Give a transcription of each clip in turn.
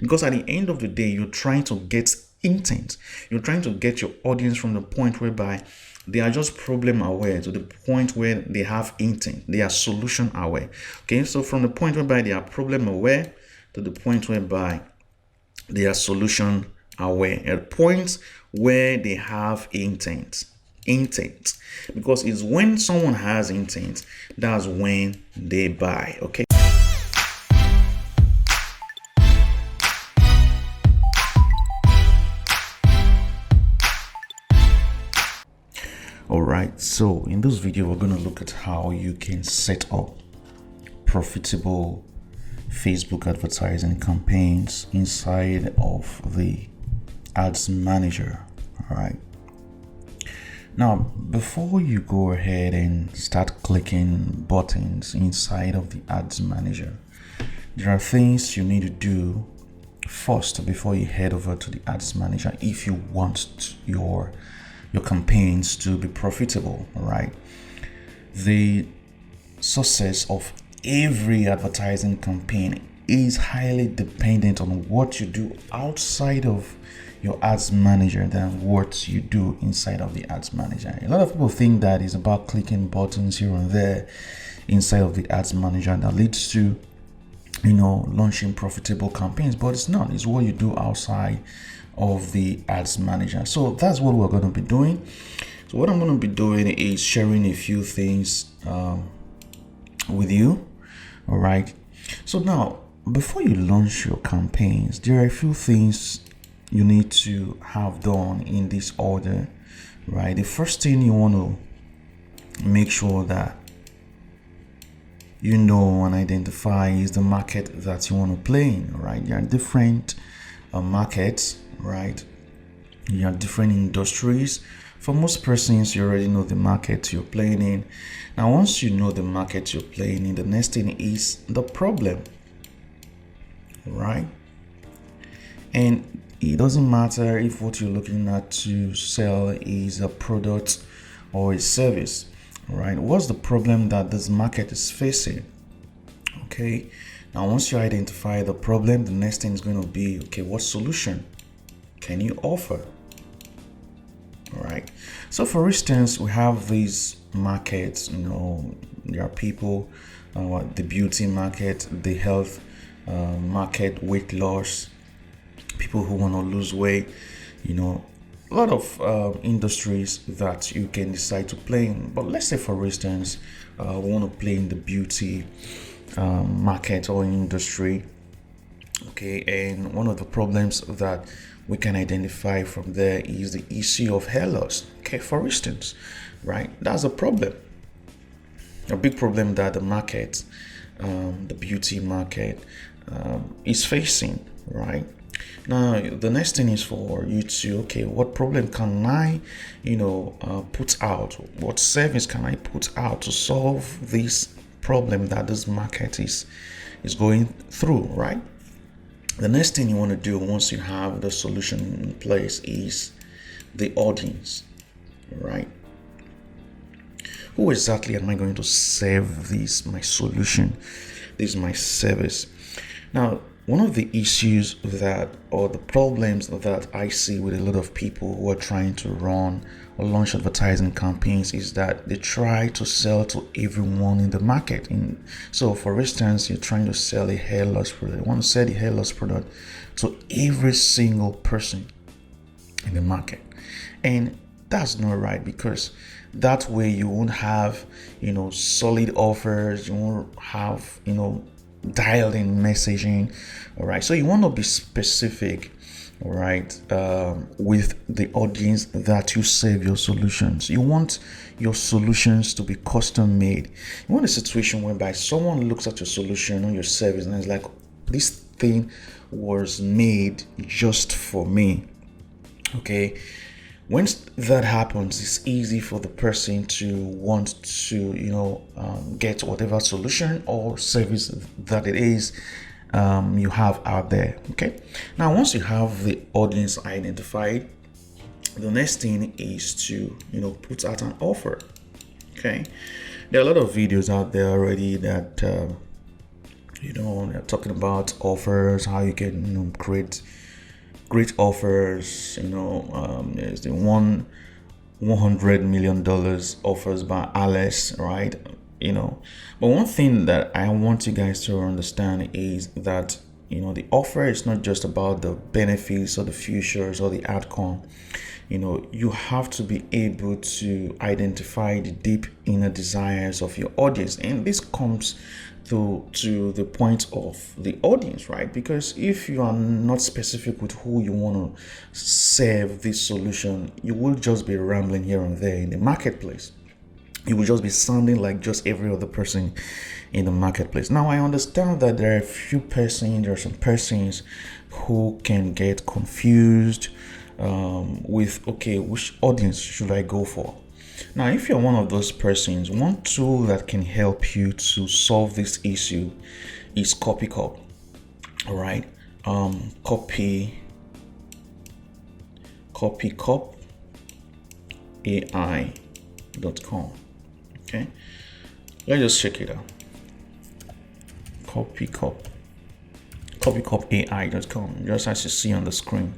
Because at the end of the day, you're trying to get intent. You're trying to get your audience from the point whereby they are just problem aware to the point where they have intent. They are solution aware. Okay, so from the point whereby they are problem aware to the point whereby they are solution aware, at a point where they have intent. Because it's when someone has intent, that's when they buy. Okay. Alright, so in this video we're going to look at how you can set up profitable Facebook advertising campaigns inside of the Ads Manager. Alright, now before you go ahead and start clicking buttons inside of the Ads Manager, there are things you need to do first before you head over to the Ads Manager if you want your campaigns to be profitable. All right, the success of every advertising campaign is highly dependent on what you do outside of your Ads Manager than what you do inside of the Ads Manager. A lot of people think that it's about clicking buttons here and there inside of the Ads Manager that leads to launching profitable campaigns, but it's not. It's what you do outside of the Ads Manager. So that's what we're going to be doing. So what I'm going to be doing is sharing a few things with you. All right, so now before you launch your campaigns, there are a few things you need to have done in this order. Right, the first thing you want to make sure that you know and identify is the market that you want to play in. Right, there are different markets, right? You have different industries. For most persons, you already know the market you're playing in. Now, once you know the market you're playing in, the next thing is the problem, right? And it doesn't matter if what you're looking at to sell is a product or a service, right? What's the problem that this market is facing? Okay, now once you identify the problem, the next thing is going to be, okay, what solution can you offer? All right, so for instance, we have these markets. There are people, the beauty market, the health market, weight loss, people who want to lose weight, a lot of industries that you can decide to play in. But let's say, for instance, we want to play in the beauty market or industry. Okay, and one of the problems that we can identify from there is the issue of hair loss. Okay, for instance, right, that's a problem, a big problem that the market, the beauty market, is facing. Right now, the next thing is for you to, okay, what problem can I put out, what service can I put out to solve this problem that this market is going through. Right, the next thing you want to do once you have the solution in place is the audience. Right, who exactly am I going to serve this my solution, this my service? Now, one of the issues or the problems that I see with a lot of people who are trying to run or launch advertising campaigns is that they try to sell to everyone in the market. So for instance, you're trying to sell a hair loss product. You want to sell the hair loss product to every single person in the market. And that's not right, because that way you won't have, solid offers. You won't have, dialed in messaging. All right, so you want to be specific, all right, with the audience that you serve your solutions. You want your solutions to be custom made. You want a situation whereby someone looks at your solution or your service and is like, this thing was made just for me. Okay, when that happens, it's easy for the person to want to get whatever solution or service that it is you have out there. Okay, now once you have the audience identified, the next thing is to put out an offer. Okay, there are a lot of videos out there already that They're talking about offers, how you can create great offers. There's the $100 million offers by Analyst, right? But one thing that I want you guys to understand is that the offer is not just about the benefits or the futures or the outcome. You have to be able to identify the deep inner desires of your audience, and this comes to the point of the audience, right? Because if you are not specific with who you want to serve this solution, you will just be rambling here and there in the marketplace. You will just be sounding like just every other person in the marketplace. Now, I understand that there are some persons who can get confused with, okay, which audience should I go for? Now, if you're one of those persons, one tool that can help you to solve this issue is CopyCop. All right, CopyCopAI.com. Okay, let's just check it out. CopyCopAI.com, just as you see on the screen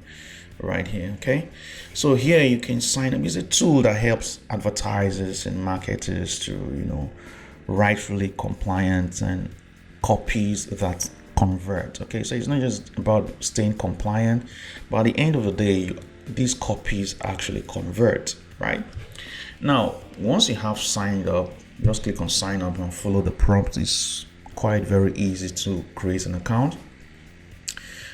right here. Okay, so here you can sign up. It's a tool that helps advertisers and marketers to rightfully compliant and copies that convert. Okay, so it's not just about staying compliant, but at the end of the day, these copies actually convert. Right now, once you have signed up, just click on sign up and follow the prompt. It's quite very easy to create an account.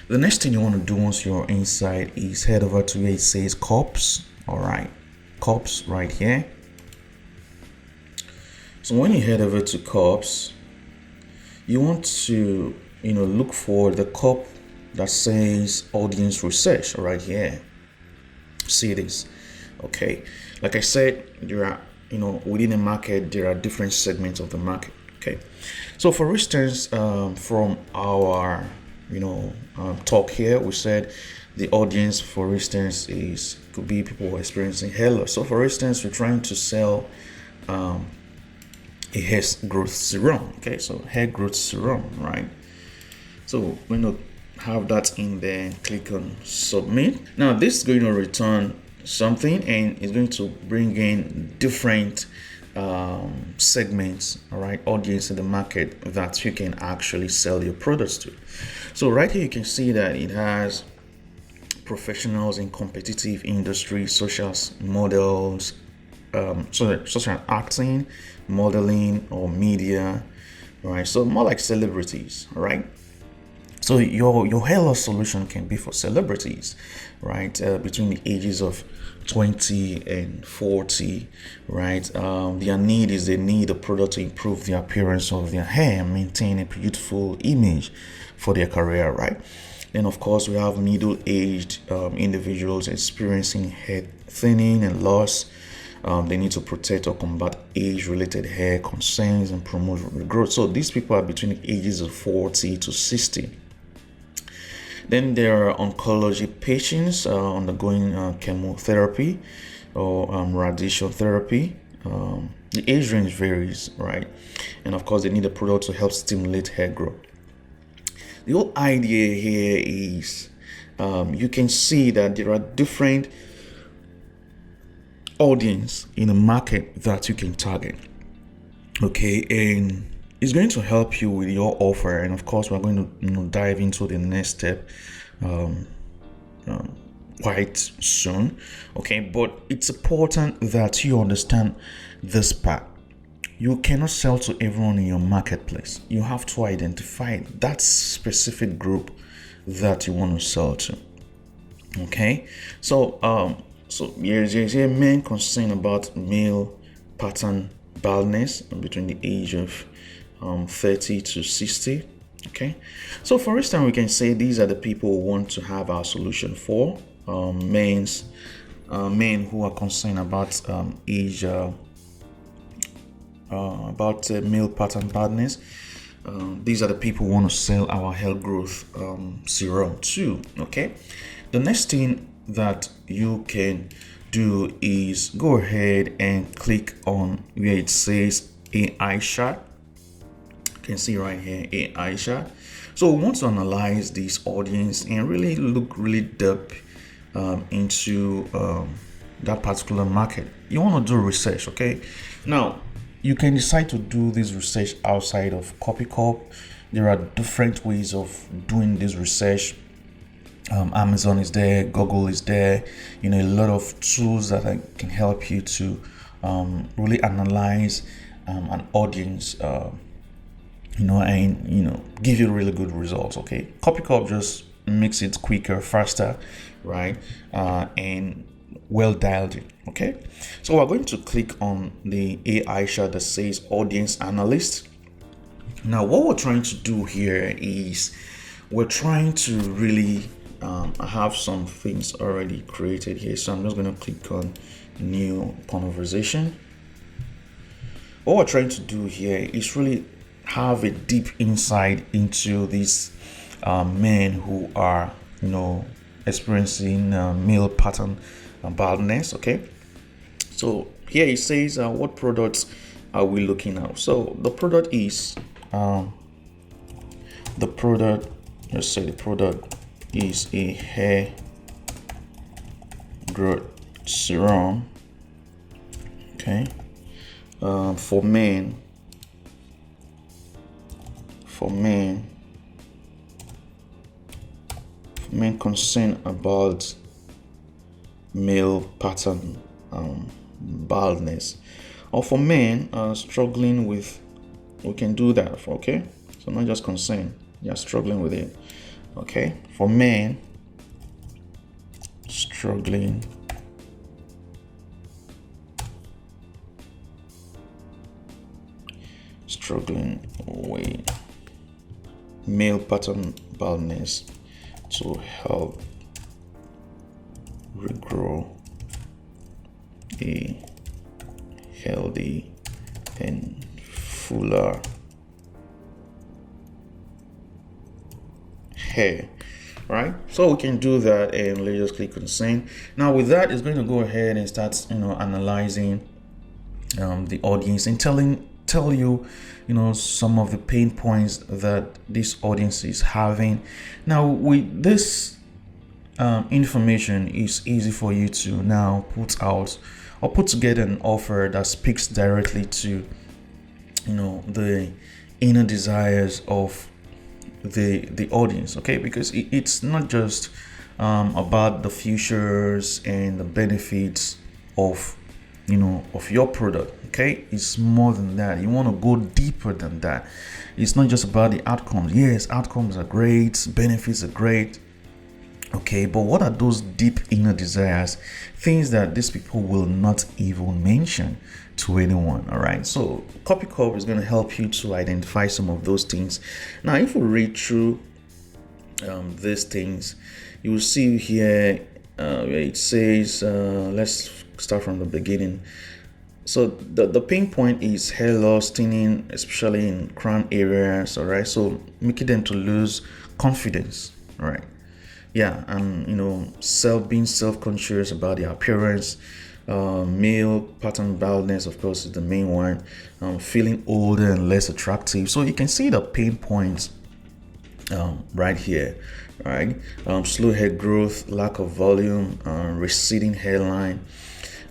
The next thing you want to do once you're inside is head over to where it says Cops. All right, Cops right here. So when you head over to Cops, you want to look for the cop that says audience research right here. See this? Okay, like I said, there are within a market there are different segments of the market. Okay, so for instance, from our talk here, we said the audience, for instance, could be people who are experiencing hair loss. So for instance, we're trying to sell a hair growth serum. Okay, so hair growth serum, right? So we're going to have that in there. Click on submit. Now this is going to return something, and it's going to bring in different segments, all right, audience in the market that you can actually sell your products to. So right here you can see that it has professionals in competitive industries such as models, such as acting, modeling, or media, right? So more like celebrities, right? So your hair loss solution can be for celebrities, right? Between the ages of 20 and 40, right? Their need is they need a product to improve the appearance of their hair and maintain a beautiful image for their career, right? Then of course we have middle-aged individuals experiencing hair thinning and loss. They need to protect or combat age-related hair concerns and promote regrowth. So these people are between the ages of 40 to 60. Then there are oncology patients undergoing chemotherapy or radiation therapy. The age range varies, right? And of course, they need a product to help stimulate hair growth. The whole idea here is you can see that there are different audience in a market that you can target. Okay, and it's going to help you with your offer. And of course, we're going to dive into the next step quite soon. Okay, but it's important that you understand this part. You cannot sell to everyone in your marketplace. You have to identify that specific group that you want to sell to. Okay, so there's a main concern about male pattern baldness between the age of 30 to 60. Okay, so for instance, we can say these are the people who want to have our solution for men who are concerned about age about male pattern baldness. These are the people who want to sell our hair growth serum to. Okay, the next thing that you can do is go ahead and click on where it says AI chart. You can see right here, Aisha. So we want to analyze this audience and really look really deep into that particular market. You want to do research, okay? Now, you can decide to do this research outside of CopyCorp. There are different ways of doing this research. Amazon is there, Google is there, a lot of tools that can help you to really analyze an audience, and give you really good results. Okay, CopyCorp just makes it quicker, faster, right, and well dialed in. Okay, so we're going to click on the Aisha that says Audience Analyst. Now, what we're trying to do here is we're trying to really I have some things already created here, so I'm just going to click on New Conversation. What we're trying to do here is really have a deep insight into these men who are, experiencing male pattern baldness. Okay, so here it says what products are we looking at? So the product is let's say the product is a hair growth serum. Okay, for men concerned about male pattern baldness, or for men struggling with, we can do that for, okay, so not just concerned, you're struggling with it. Okay, for men struggling with male pattern baldness to help regrow a healthy and fuller hair. Right, so we can do that, and let's just click on send. Now with that, it's going to go ahead and start analyzing the audience and tell you some of the pain points that this audience is having. Now with this information, it's easy for you to now put out or put together an offer that speaks directly to the inner desires of the audience. Okay, because it's not just about the features and the benefits of your product. Okay, it's more than that. You want to go deeper than that. It's not just about the outcomes. Yes, outcomes are great, benefits are great, okay, but what are those deep inner desires, things that these people will not even mention to anyone? All right, so CopyCorp is going to help you to identify some of those things. Now if we read through these things, you will see here where it says let's start from the beginning. So the pain point is hair loss, thinning, especially in crown areas. All right, so making them to lose confidence. All right, yeah, and being self-conscious about their appearance. Male pattern baldness, of course, is the main one. Feeling older and less attractive. So you can see the pain points right here. Right, slow hair growth, lack of volume, receding hairline.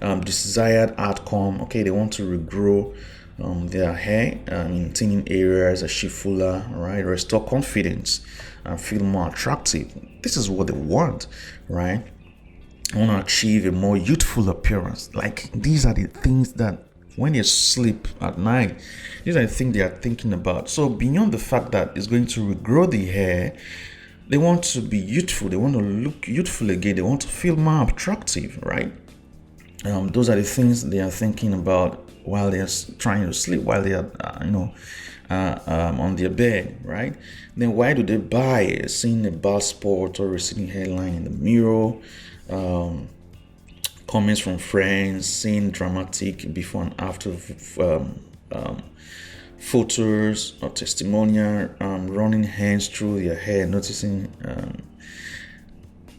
Desired outcome, okay, they want to regrow their hair in thinning areas, achieve fuller, right, restore confidence and feel more attractive. This is what they want, right? I want to achieve a more youthful appearance. Like, these are the things that when they sleep at night, these are the things they are thinking about. So beyond the fact that it's going to regrow the hair, they want to be youthful, they want to look youthful again, they want to feel more attractive, right? Those are the things they are thinking about while they are trying to sleep, while they are, on their bed, right? Then why do they buy? Seeing a bald spot or receding hairline in the mirror, comments from friends, seeing dramatic before and after photos or testimonial, running hands through their hair, noticing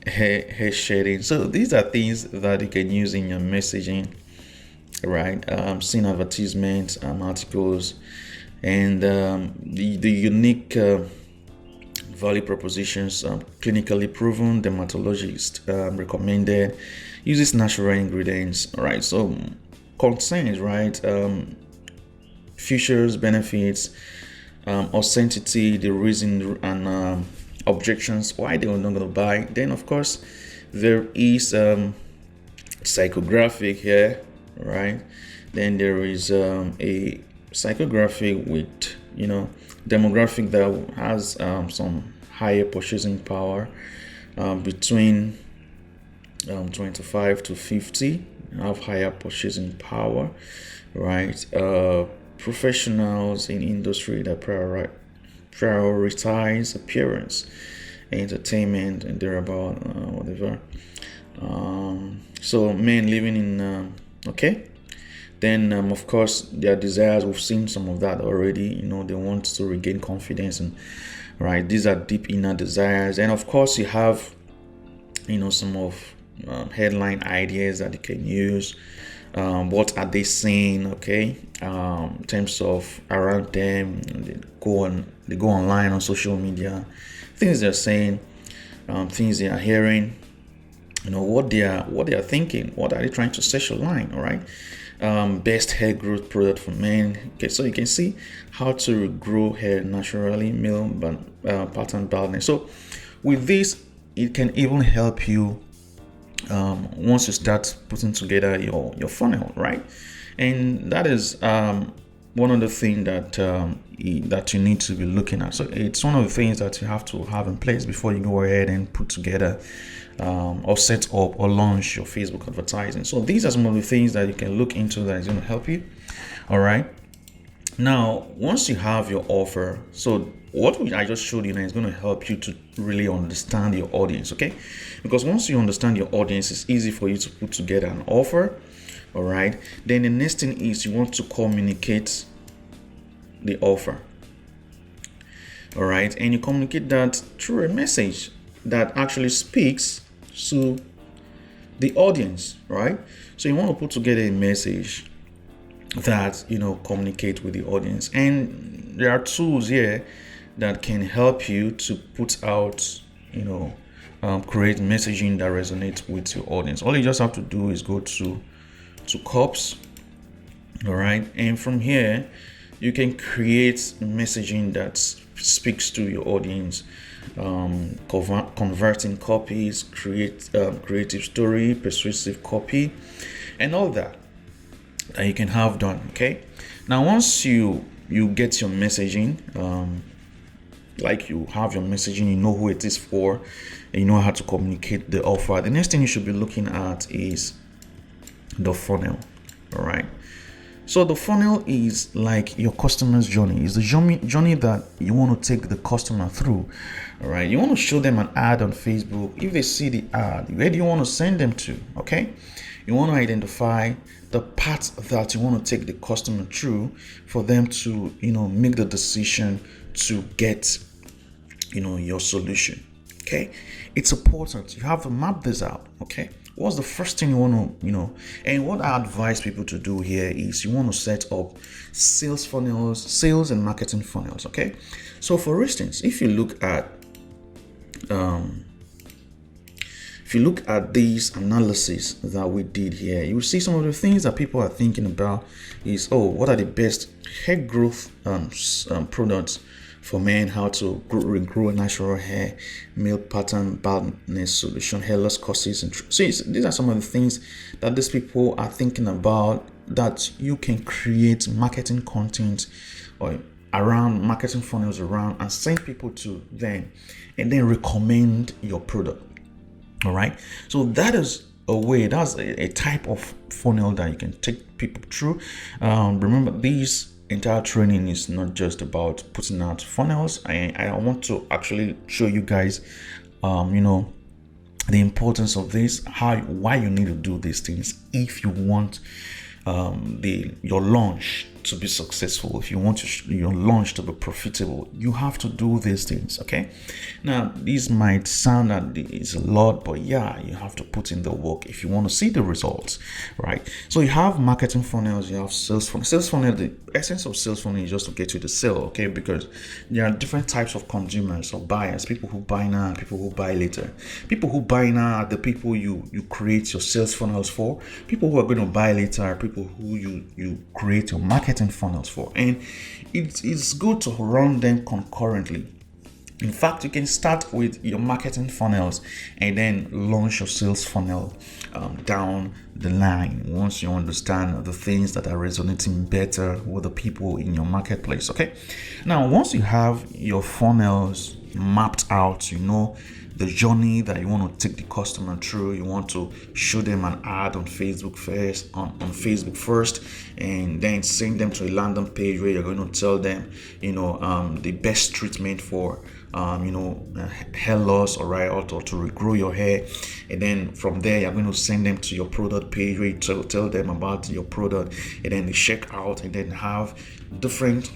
hair shedding. So these are things that you can use in your messaging, right? Seeing advertisements, articles, And the unique value propositions, clinically proven, dermatologist recommended, uses natural ingredients. All right, so concerns, right? Features, benefits, authenticity, the reason, and objections why they are not going to buy. Then of course there is psychographic here, right? Then there is a psychographic with demographic that has some higher purchasing power, between 25 to 50 have higher purchasing power, right? Professionals in industry that prioritize appearance, entertainment, and thereabout, whatever. So men living in then of course their desires, we've seen some of that already. They want to regain confidence, and right, these are deep inner desires. And of course you have some of headline ideas that you can use. What are they saying, in terms of around them? They go online on social media, things they're saying, things they are hearing, what they are thinking, what are they trying to socialize. All right. Best hair growth product for men. Okay, so you can see how to grow hair naturally, male pattern baldness. So with this, it can even help you once you start putting together your funnel, right? And that is one of the things that you need to be looking at. So it's one of the things that you have to have in place before you go ahead and put together or set up or launch your Facebook advertising. So these are some of the things that you can look into that is going to help you. All right. Now, once you have your offer, so what I just showed you now is going to help you to really understand your audience, okay? Because once you understand your audience, it's easy for you to put together an offer. All right. Then the next thing is you want to communicate the offer. All right. And you communicate that through a message that actually speaks to the audience, right? So you want to put together a message that communicate with the audience. And there are tools here that can help you to put out, create messaging that resonates with your audience. All you just have to do is go to Cops. All right. And from here, you can create messaging that speaks to your audience, converting copies, creative story, persuasive copy, and all that you can have done. Okay. Now, once you get your messaging, like you have your messaging, you know who it is for, and you know how to communicate the offer. The next thing you should be looking at is the funnel. All right. So the funnel is like your customer's journey. It's the journey that you want to take the customer through. All right. You want to show them an ad on Facebook. If they see the ad, where do you want to send them to? Okay. You want to identify the path that you want to take the customer through for them to, make the decision to get, your solution. Okay. It's important. You have to map this out. Okay. What's the first thing you want to, and what I advise people to do here is you want to set up sales funnels, sales and marketing funnels. Okay. So for instance, if you look at these analysis that we did here, you will see some of the things that people are thinking about is, what are the best hair growth products for men, how to regrow natural hair, male pattern baldness solution, hair loss causes. And so these are some of the things that these people are thinking about, that you can create marketing content or around, marketing funnels around, and send people to them and then recommend your product. All right. So that is a way, that's a type of funnel that you can take people through. Remember, these entire training is not just about putting out funnels. I want to actually show you guys the importance of this, why you need to do these things if you want your launch to be successful, if you want your launch to be profitable, you have to do these things. Okay, now these might sound that it's a lot, but yeah, you have to put in the work if you want to see the results, right? So you have marketing funnels, you have sales funnel. Sales funnel, the essence of sales funnel is just to get you the sale, okay? Because there are different types of consumers or buyers: people who buy now, people who buy later. People who buy now are the people you create your sales funnels for. People who are going to buy later are people who you create your marketing funnels for, and it's good to run them concurrently. In fact, you can start with your marketing funnels and then launch your sales funnel down the line once you understand the things that are resonating better with the people in your marketplace. Okay, now once you have your funnels mapped out, you know the journey that you want to take the customer through. You want to show them an ad on Facebook first, and then send them to a landing page where you're going to tell them, the best treatment for hair loss, all right, or to regrow your hair. And then from there, you're going to send them to your product page where you tell them about your product, and then they check out, and then have different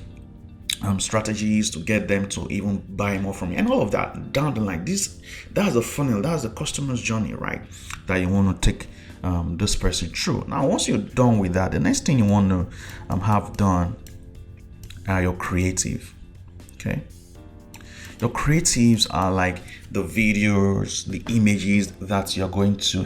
strategies to get them to even buy more from you, and all of that down the line. That's the funnel, that's the customer's journey, right, that you want to take this person through. Now once you're done with that, the next thing you want to have done are your creative. Okay, your creatives are like the videos, the images that you're going to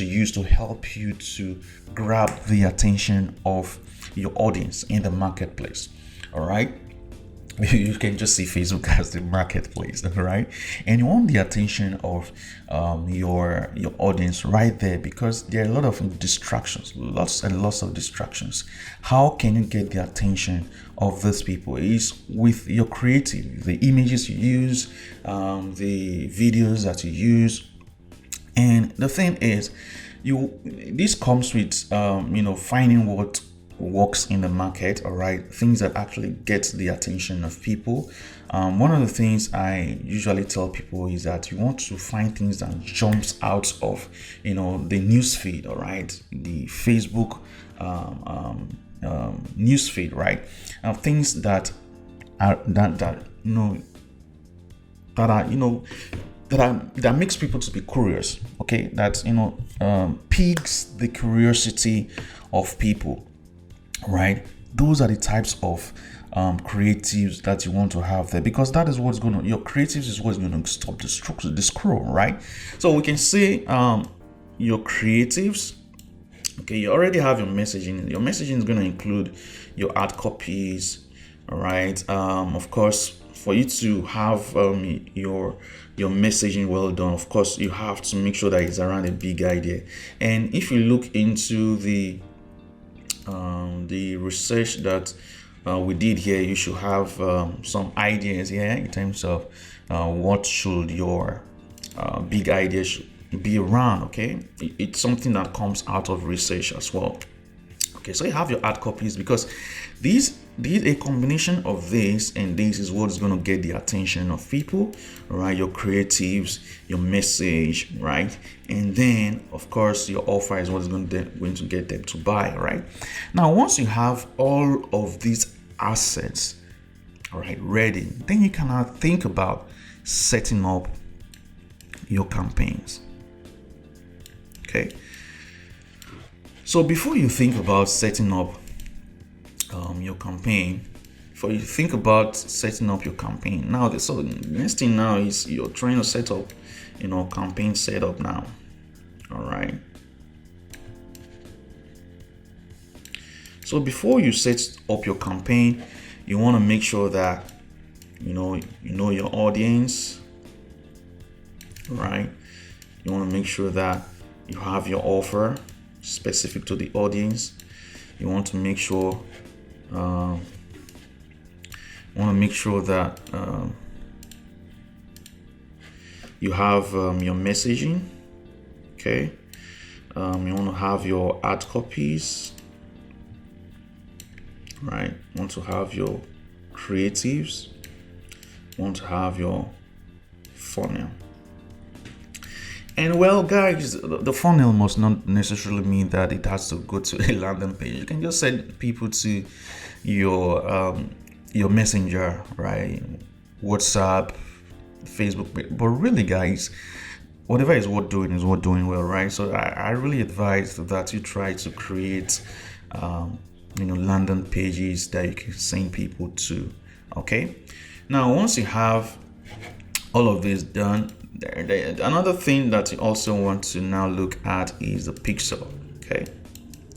use to help you to grab the attention of your audience in the marketplace. All right, you can just see Facebook as the marketplace, all right, and you want the attention of your audience right there, because there are a lot of distractions, lots and lots of distractions. How can you get the attention of these people? Is with your creative, the images you use, the videos that you use. And the thing is, this comes with finding what works in the market, all right, things that actually get the attention of people. One of the things I usually tell people is that you want to find things that jumps out of the news feed, all right, the Facebook news feed, right? Things that makes people to be curious, okay, that piques the curiosity of people, right? Those are the types of creatives that you want to have there, because that is what's going to, your creatives is what's going to stop the scroll, right? So we can say your creatives. Okay, you already have your messaging. Your messaging is going to include your ad copies, all right. Of course, for you to have your messaging well done, of course, you have to make sure that it's around a big idea. And if you look into the research that we did here, you should have some ideas here in terms of what should your big idea be around. Okay, it's something that comes out of research as well. Okay, so you have your ad copies, because a combination of this and this is what is going to get the attention of people, right? Your creatives, your message, right? And then of course your offer is what is going to get them to buy, right? Now once you have all of these assets, all right, ready, then you can now think about setting up your campaigns. Okay, so before you think about setting up your campaign, now so the next thing now is you're trying to set up campaign setup now. All right, so before you set up your campaign, you want to make sure that you know your audience, right? You want to make sure that you have your offer specific to the audience. You want to make sure that you have your messaging. Okay, you want to have your ad copies, right? You want to have your creatives. You want to have your funnel. And well, guys, the funnel must not necessarily mean that it has to go to a landing page. You can just send people to your messenger, right? WhatsApp, Facebook. But really, guys, whatever is worth doing well, right? So I really advise that you try to create, landing pages that you can send people to. Okay. Now, once you have all of this done, another thing that you also want to now look at is the pixel. Okay,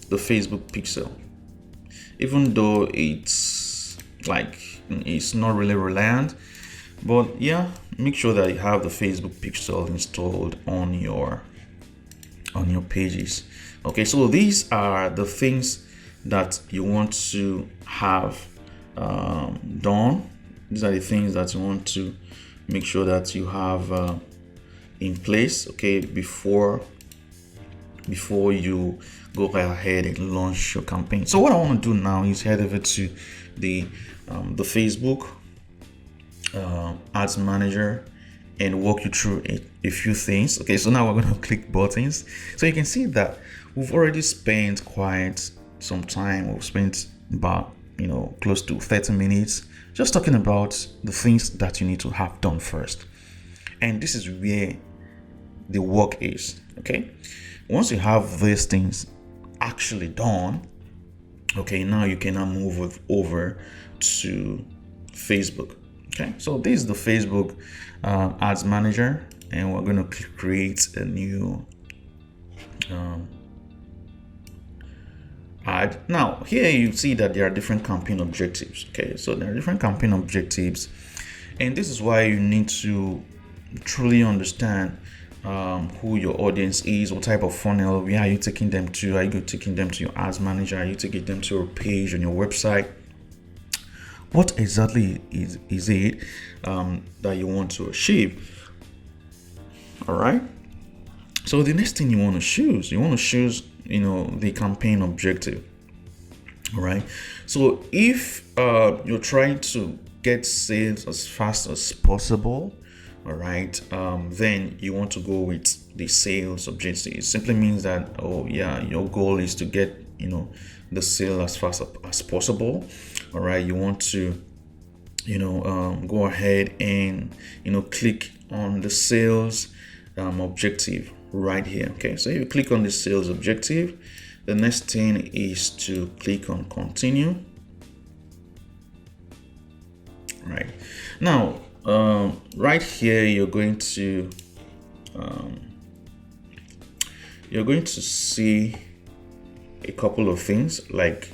the Facebook pixel. Even though it's not really reliant, but yeah, make sure that you have the Facebook pixel installed on your pages. Okay, so these are the things that you want to have done. These are the things that you want to make sure that you have in place, okay, before you go ahead and launch your campaign. So what I want to do now is head over to the Facebook Ads Manager and walk you through a few things. Okay, so now we're going to click buttons. So you can see that we've already spent quite some time. We've spent about close to 30 minutes just talking about the things that you need to have done first. And this is where the work is. Okay, once you have these things actually done, okay, now you can now move over to Facebook. Okay, so this is the Facebook Ads Manager, and we're going to create a new ad. Now here you see that there are different campaign objectives. Okay, so there are different campaign objectives, and this is why you need to truly understand who your audience is, what type of funnel, where are you taking them to? Are you taking them to your ads manager? Are you taking them to a page on your website? What exactly is it that you want to achieve? All right, so the next thing you want to choose the campaign objective. All right, so if you're trying to get sales as fast as possible, all right, then you want to go with the sales objective. It simply means that your goal is to get the sale as fast as possible. All right, you want to go ahead and click on the sales objective right here. Okay, so you click on the sales objective. The next thing is to click on continue. Right now, right here you're going to see a couple of things like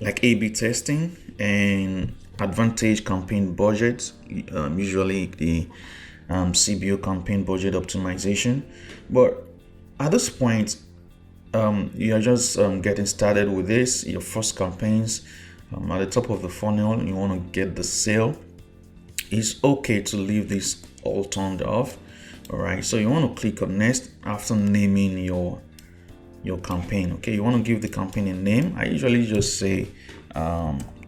like A/B testing and advantage campaign budget, usually the CBO campaign budget optimization. But at this point, you are just getting started with this, your first campaigns. At the top of the funnel, you want to get the sale. It's okay to leave this all turned off. All right, so you want to click on next after naming your campaign. Okay, you want to give the campaign a name. I usually just say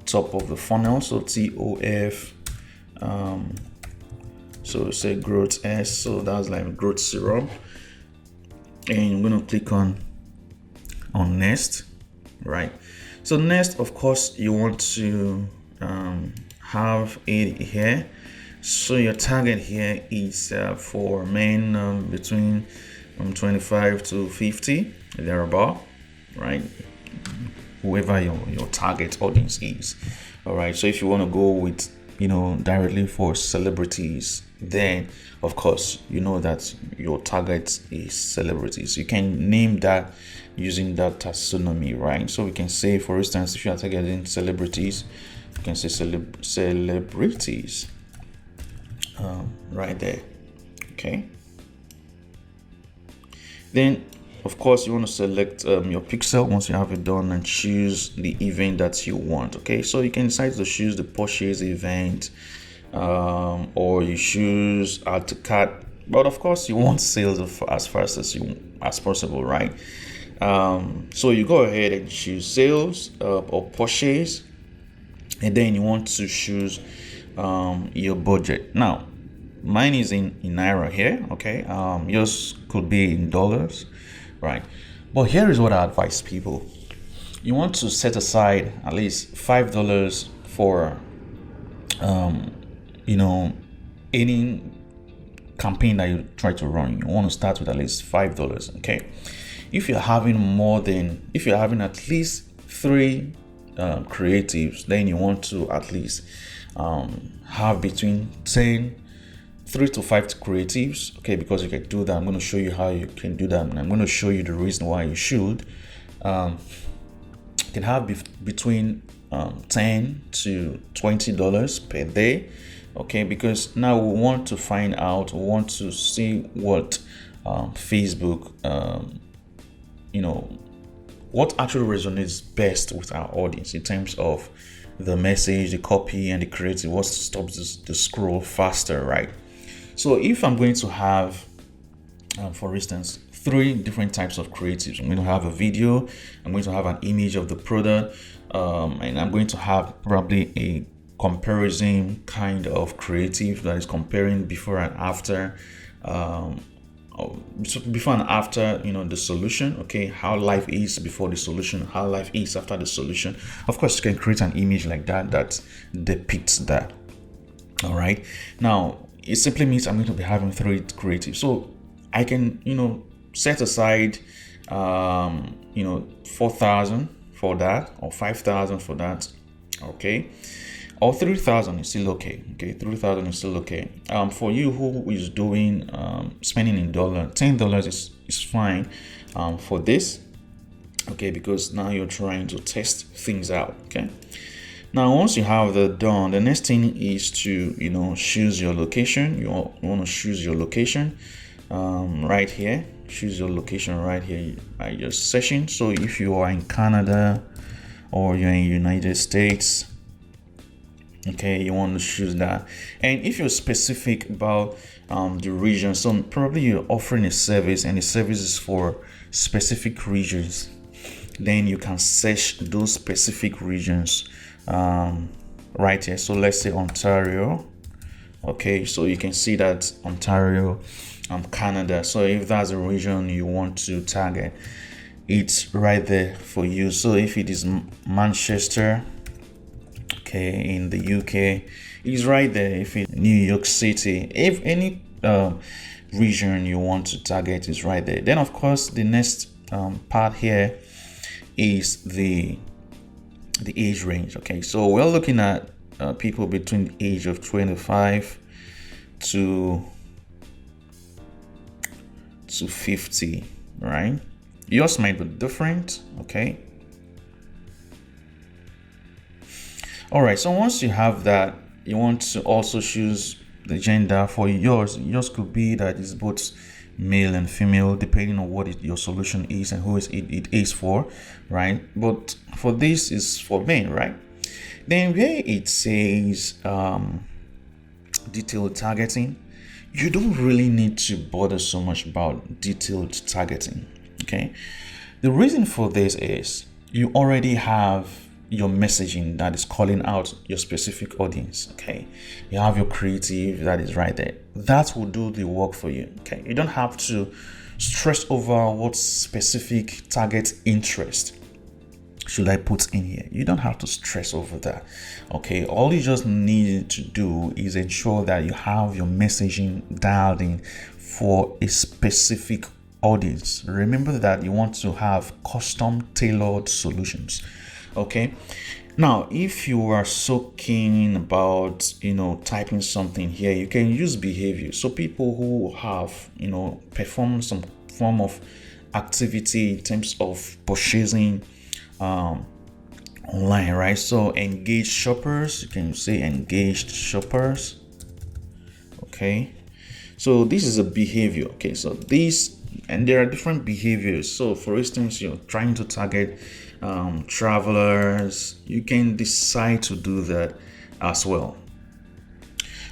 top of the funnel, so TOF, so say growth S, so that's like growth serum, and I'm going to click on next. Right, so next, of course, you want to have it here. So your target here is for men between 25 to 50, thereabout, right? Whoever your target audience is. All right, so if you want to go with directly for celebrities, then of course that your target is celebrities. You can name that using that taxonomy, right? So we can say, for instance, if you are targeting celebrities, you can say celebrities right there. Okay, then of course you want to select your pixel once you have it done and choose the event that you want. Okay, so you can decide to choose the purchase event, or you choose add to cart, but of course you want sales as fast as possible, right? So you go ahead and choose sales or purchase. and then you want to choose your budget. Now mine is in naira here, okay. Yours could be in dollars, right? But here is what I advise people. You want to set aside at least $5 for any campaign that you try to run. You want to start with at least $5, okay. If you're having at least 3 creatives, then you want to at least have between 3 to 5 creatives, okay, because you can do that. I'm going to show you how you can do that, and I'm going to show you the reason why you should. You can have between $10 to $20 per day, okay, because now we want to see what Facebook what actually resonates best with our audience in terms of the message, the copy, and the creative. What stops the scroll faster, right? So if I'm going to have for instance 3 different types of creatives, I'm going to have a video, I'm going to have an image of the product, and I'm going to have probably a comparison kind of creative that is comparing before and after, before and after, the solution, okay, how life is before the solution, how life is after the solution. Of course, you can create an image like that depicts that. All right, now it simply means I'm going to be having 3 creatives, so I can set aside 4,000 for that, or 5,000 for that, okay, or 3,000 is still okay. 3,000 is still okay. For you who is doing spending in $10 is fine for this, okay, because now you're trying to test things out, okay. Now once you have that done, the next thing is to choose your location. You want to choose your location right here. Choose your location right here by your session. So if you are in Canada or you're in United States, okay, you want to choose that. And if you're specific about the region, so probably you're offering a service and the service is for specific regions, then you can search those specific regions right here. So let's say Ontario, okay, so you can see that Ontario, Canada. So if that's a region you want to target, it's right there for you. So if it is Manchester, okay, in the UK, it's right there. If it's New York City, if any region you want to target is right there. Then of course the next part here is the age range, okay. So we're looking at people between the age of 25 to 50, right? Yours might be different, okay. All right, so once you have that, you want to also choose the gender for yours. Yours could be that it's both male and female, depending on what your solution is and who it is for, right? But for this is for men, right? Then where it says detailed targeting, you don't really need to bother so much about detailed targeting, okay. The reason for this is you already have your messaging that is calling out your specific audience, okay. You have your creative that is right there. That will do the work for you, okay. You don't have to stress over what specific target interest should I put in here. You don't have to stress over that, okay. All you just need to do is ensure that you have your messaging dialed in for a specific audience. Remember that you want to have custom tailored solutions, okay. Now if you are so keen about typing something here, you can use behavior. So people who have performed some form of activity in terms of purchasing online, right? So engaged shoppers, you can say engaged shoppers, okay. So this is a behavior, okay. So this, and there are different behaviors. So for instance, you're trying to target travelers, you can decide to do that as well.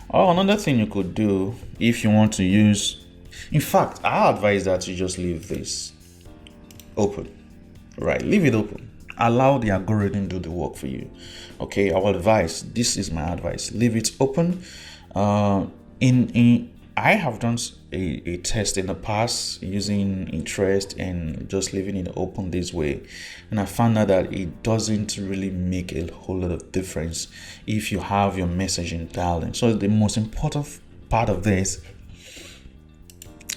Or another thing you could do, if you want to use, in fact, I advise that you just leave this open, right? Leave it open. allow the algorithm do the work for you. Okay, our advice, this is my advice, leave it open. In I have done a test in the past using interest and just leaving it open this way, and I found out that it doesn't really make a whole lot of difference if you have your messaging dialed in. So the most important part of this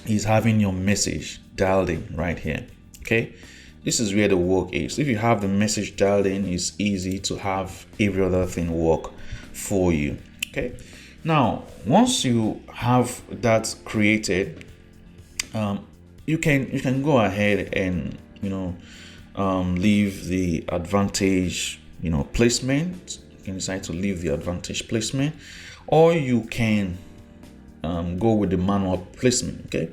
is having your message dialed in right here. Okay, this is where the work is. If you have the message dialed in, it's easy to have every other thing work for you. Okay, now once you have that created, you can go ahead and leave the advantage placement. You can decide to leave the advantage placement, or you can go with the manual placement. Okay,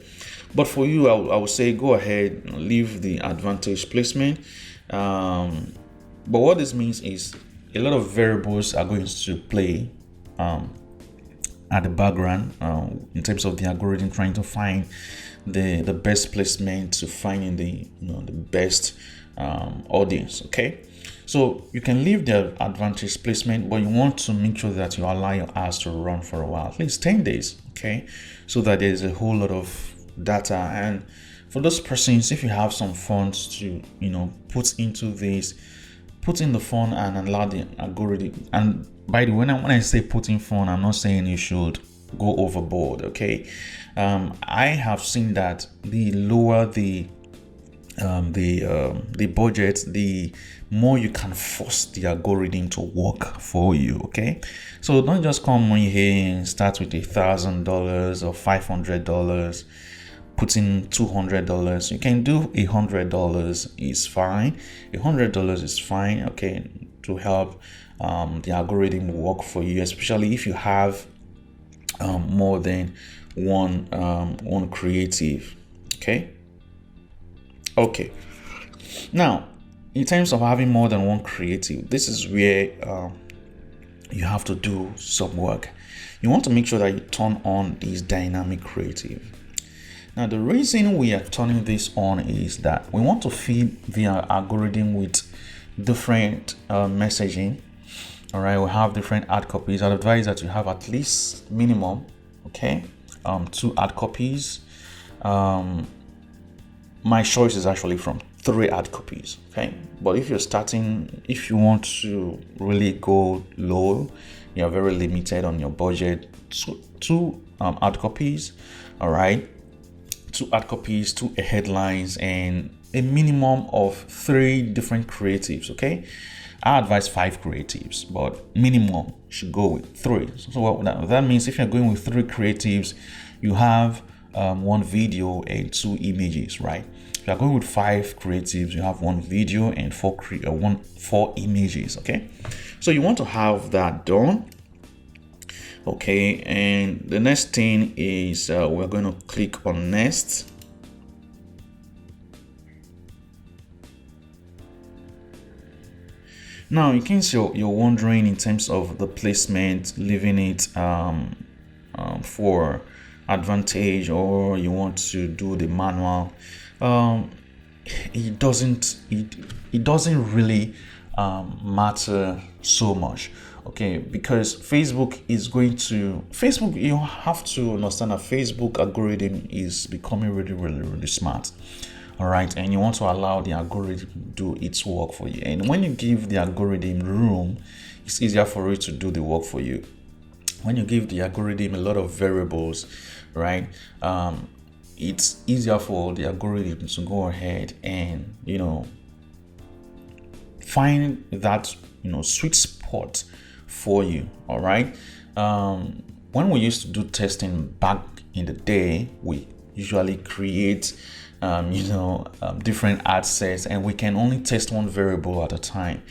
but for you, I would say go ahead, leave the advantage placement. But what this means is a lot of variables are going to play at the background in terms of the algorithm trying to find the best placement, to finding the best audience. Okay, so you can leave the advantage placement, but you want to make sure that you allow your ads to run for a while, at least 10 days. Okay, so that there's a whole lot of data. And for those persons, if you have some funds to put into this, put in the fund and allow the algorithm. And by the way, when I say put in fund, I'm not saying you should go overboard. Okay, I have seen that the lower the budget, the more you can force the algorithm to work for you. Okay, so don't just come in here and start with $1,000 or $500, put in $200. You can do $100 is fine. $100 is fine. Okay, to help the algorithm work for you, especially if you have more than one creative. Okay, now in terms of having more than one creative, this is where you have to do some work. You want to make sure that you turn on this dynamic creative. Now, the reason we are turning this on is that we want to feed the algorithm with different messaging. All right, we have different ad copies. I advise that you have at least minimum, 2 ad copies. My choice is actually from 3 ad copies. Okay, but if you want to really go low, you're very limited on your budget. So 2 ad copies. All right, 2 ad copies, 2 headlines, and a minimum of 3 different creatives. Okay, I advise 5 creatives, but minimum should go with 3. So what that means, if you're going with 3 creatives, you have 1 video and 2 images, right? If you're going with 5 creatives, you have 1 video and 4 images. Okay, so you want to have that done. Okay, and the next thing is we're going to click on next. Now, in case you're wondering in terms of the placement, leaving it for advantage, or you want to do the manual, it doesn't really matter so much. Okay, because Facebook, you have to understand that Facebook algorithm is becoming really, really, really smart. All right, and you want to allow the algorithm to do its work for you. And when you give the algorithm room, it's easier for it to do the work for you. When you give the algorithm a lot of variables, right, it's easier for the algorithm to go ahead and find that sweet spot for you. All right, when we used to do testing back in the day, we usually create different ad sets, and we can only test one variable at a time.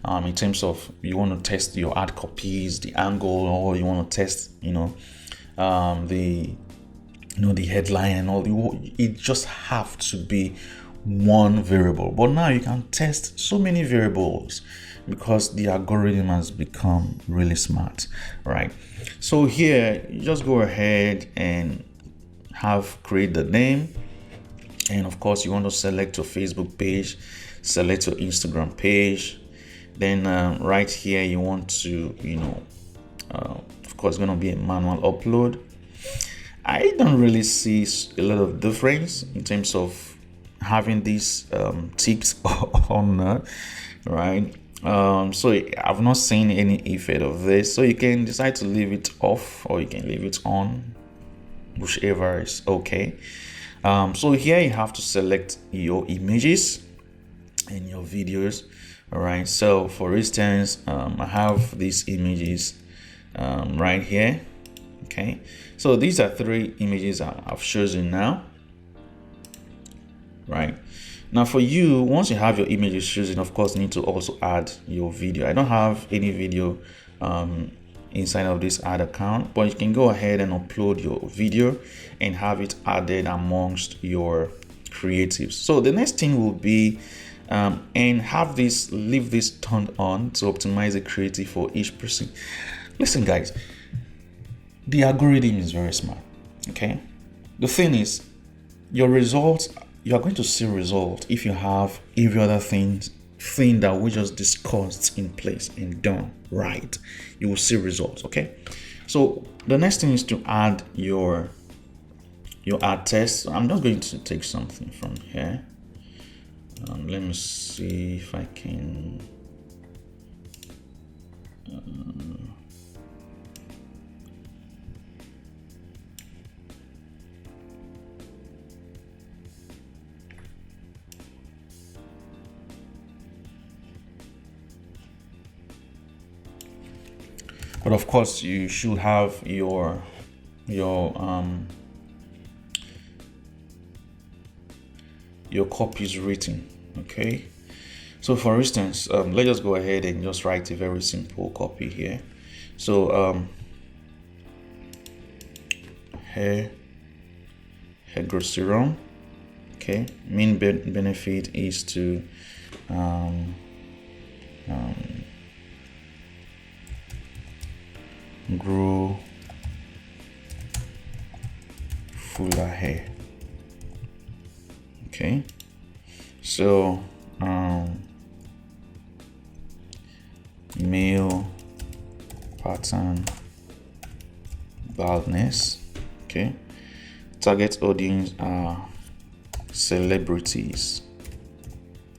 In terms of, you want to test your ad copies, the angle, or you want to test the headline and all. It just have to be one variable. But now you can test so many variables because the algorithm has become really smart, right? So here, you just go ahead and create the name. And of course, you want to select your Facebook page, select your Instagram page. Then right here you want to, of course, going to be a manual upload. I don't really see a lot of difference in terms of having these ticked on, right? So I've not seen any effect of this. So you can decide to leave it off or you can leave it on, whichever is okay. So here you have to select your images and your videos. All right. So for instance, I have these images right here. Okay. So these are 3 images I've chosen now. Right. Now for you, once you have your images chosen, of course, you need to also add your video. I don't have any video inside of this ad account, but you can go ahead and upload your video and have it added amongst your creatives. So the next thing will be and leave this turned on to optimize the creative for each person. Listen guys, the algorithm is very smart. Okay, the thing is, your results, you are going to see results if you have every other thing that we just discussed in place and done right. You will see results. Okay, so the next thing is to add your ad test. I'm just going to take something from here. Let me see if I can but of course you should have your copies written. Okay, so for instance, let's just go ahead and just write a very simple copy here. So hair growth serum. Okay, main benefit is to grow fuller hair. Okay, so male pattern baldness. Okay, target audience are celebrities.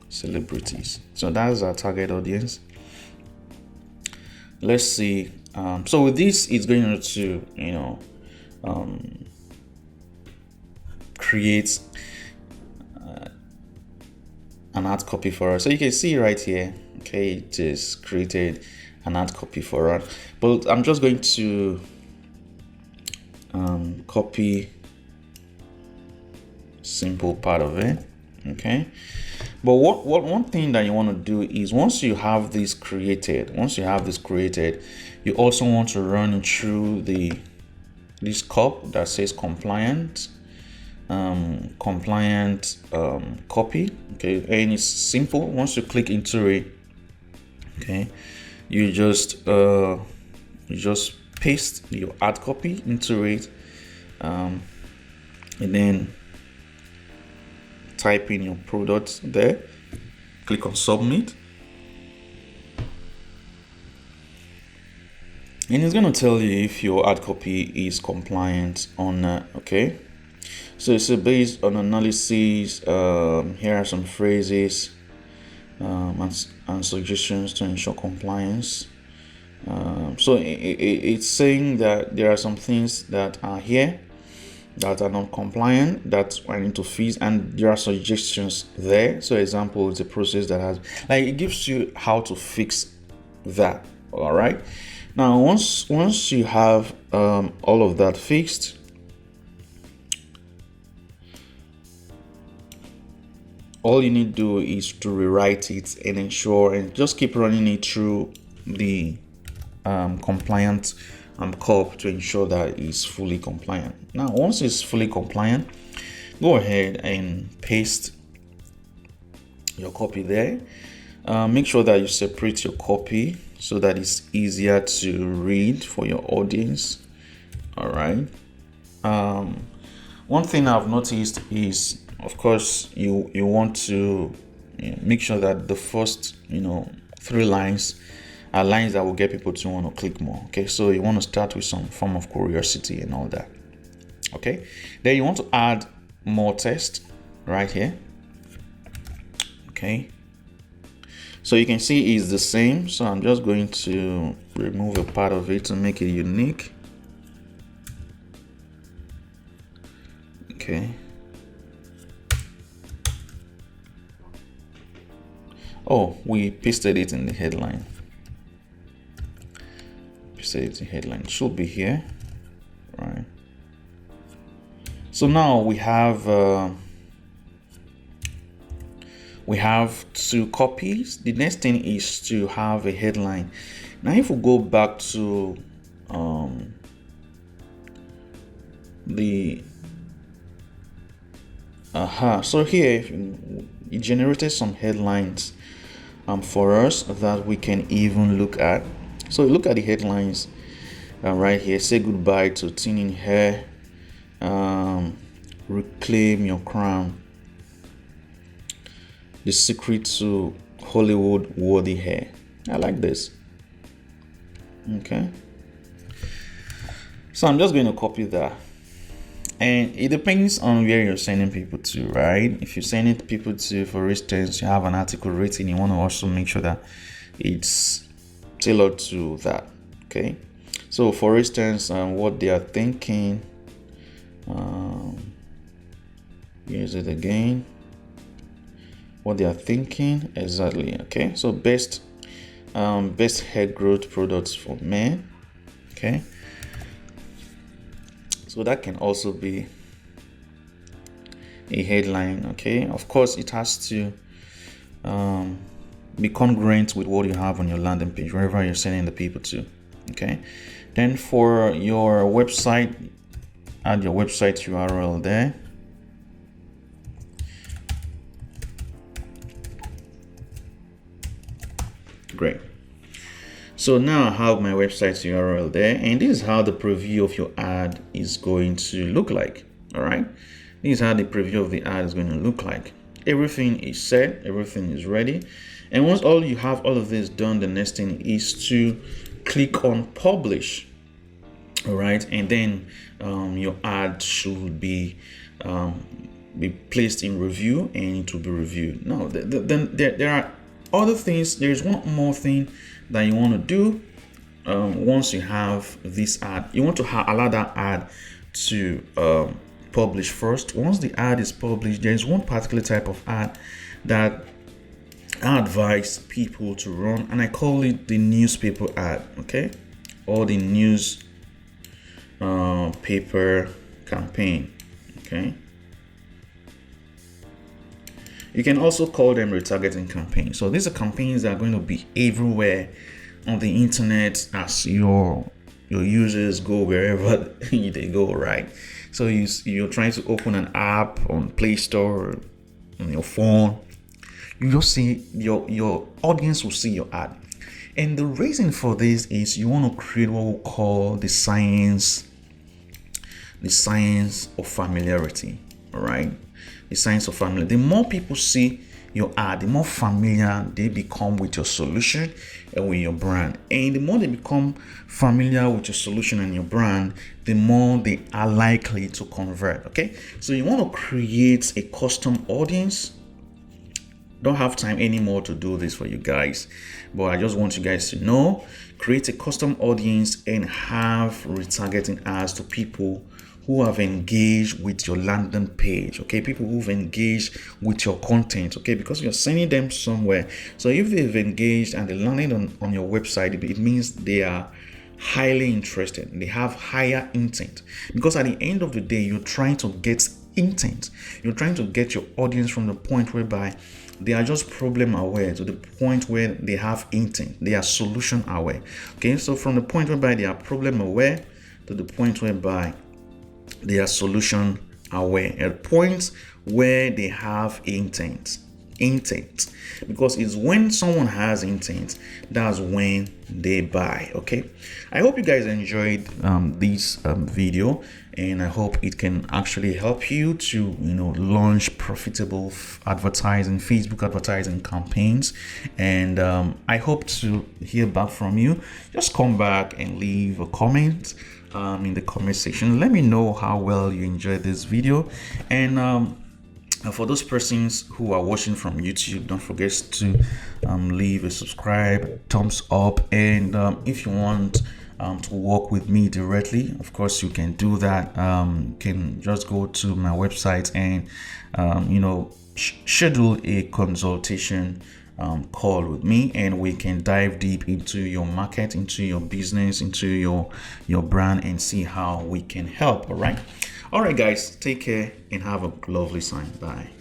So that's our target audience. Let's see. So with this, it's going to create an ad copy for us. So you can see right here, okay, it just created an ad copy for us. But I'm just going to copy simple part of it. Okay, but what one thing that you want to do is once you have this created, you also want to run it through this cup that says compliant copy. Okay, and it's simple. Once you click into it, okay, you just paste your ad copy into it, and then type in your product there, click on submit, and it's going to tell you if your ad copy is compliant or not. Okay, so it's based on analysis. Here are some phrases and suggestions to ensure compliance. So it's saying that there are some things that are here that are not compliant, that I need to fix, and there are suggestions there. So example is a process that has, like, it gives you how to fix that. All right, now once you have all of that fixed, all you need to do is to rewrite it and ensure, and just keep running it through the compliant COP to ensure that it's fully compliant. Now once it's fully compliant, go ahead and paste your copy there. Make sure that you separate your copy so that it's easier to read for your audience. All right, one thing I've noticed is, of course, you want to make sure that the first 3 lines are lines that will get people to want to click more. Okay, so you want to start with some form of curiosity and all that. Okay, then you want to add more text right here. Okay, so you can see it's the same, so I'm just going to remove a part of it to make it unique. Okay, oh, we pasted it in the headline. Pasted it in headline. It should be here, right? So now we have 2 copies. The next thing is to have a headline. Now, if we go back to so here it generated some headlines for us that we can even look at. So look at the headlines right here. Say goodbye to thinning hair, reclaim your crown, the secret to Hollywood worthy hair. I like this. Okay, so I'm just going to copy that, and it depends on where you're sending people to, right? If you're sending people to, for instance, you have an article written, you want to also make sure that it's tailored to that. Okay, so for instance, what they are thinking, here's it again, what they are thinking exactly. Okay, so best hair growth products for men. Okay, so that can also be a headline. Okay, of course it has to be congruent with what you have on your landing page, wherever you're sending the people to. Okay, then for your website, add your website URL there. Great. So now I have my website URL there, and this is how the preview of your ad is going to look like. All right, this is how the preview of the ad is going to look like. Everything is set, everything is ready, and once you have all of this done, the next thing is to click on publish. All right, and then your ad should be placed in review, and it will be reviewed. Now, then there are other things. There's one more thing that you want to do. Once you have this ad, you want to allow that ad to publish first. Once the ad is published, there is one particular type of ad that I advise people to run, and I call it the newspaper ad. Okay, or the news paper campaign. Okay, you can also call them retargeting campaigns. So these are campaigns that are going to be everywhere on the internet as your users go wherever they go, right? So you're trying to open an app on Play Store, on your phone, you just see your audience will see your ad. And the reason for this is you want to create what we call the science of familiarity. All right, the science of familiarity. The more people see your ad, the more familiar they become with your solution and with your brand. And the more they become familiar with your solution and your brand, the more they are likely to convert. Okay, so you want to create a custom audience. Don't have time anymore to do this for you guys, but I just want you guys to know, create a custom audience and have retargeting ads to people who have engaged with your landing page. Okay, people who've engaged with your content. Okay, because you're sending them somewhere. So if they've engaged and they landed on your website, it means they are highly interested. They have higher intent, because at the end of the day, you're trying to get intent. You're trying to get your audience from the point whereby they are just problem aware to the point where they have intent. They are solution aware. Okay, so from the point whereby they are problem aware to the point whereby they are solution aware, at points where they have intent. intent, because it's when someone has intent, that's when they buy. Okay, I hope you guys enjoyed this video, and I hope it can actually help you to launch profitable advertising, Facebook advertising campaigns. And I hope to hear back from you. Just come back and leave a comment in the comment section. Let me know how well you enjoyed this video. And for those persons who are watching from YouTube, don't forget to leave a subscribe, thumbs up, and if you want to work with me directly, of course you can do that. You can just go to my website and schedule a consultation call with me, and we can dive deep into your market, into your business, into your brand, and see how we can help. All right guys, take care and have a lovely time. Bye.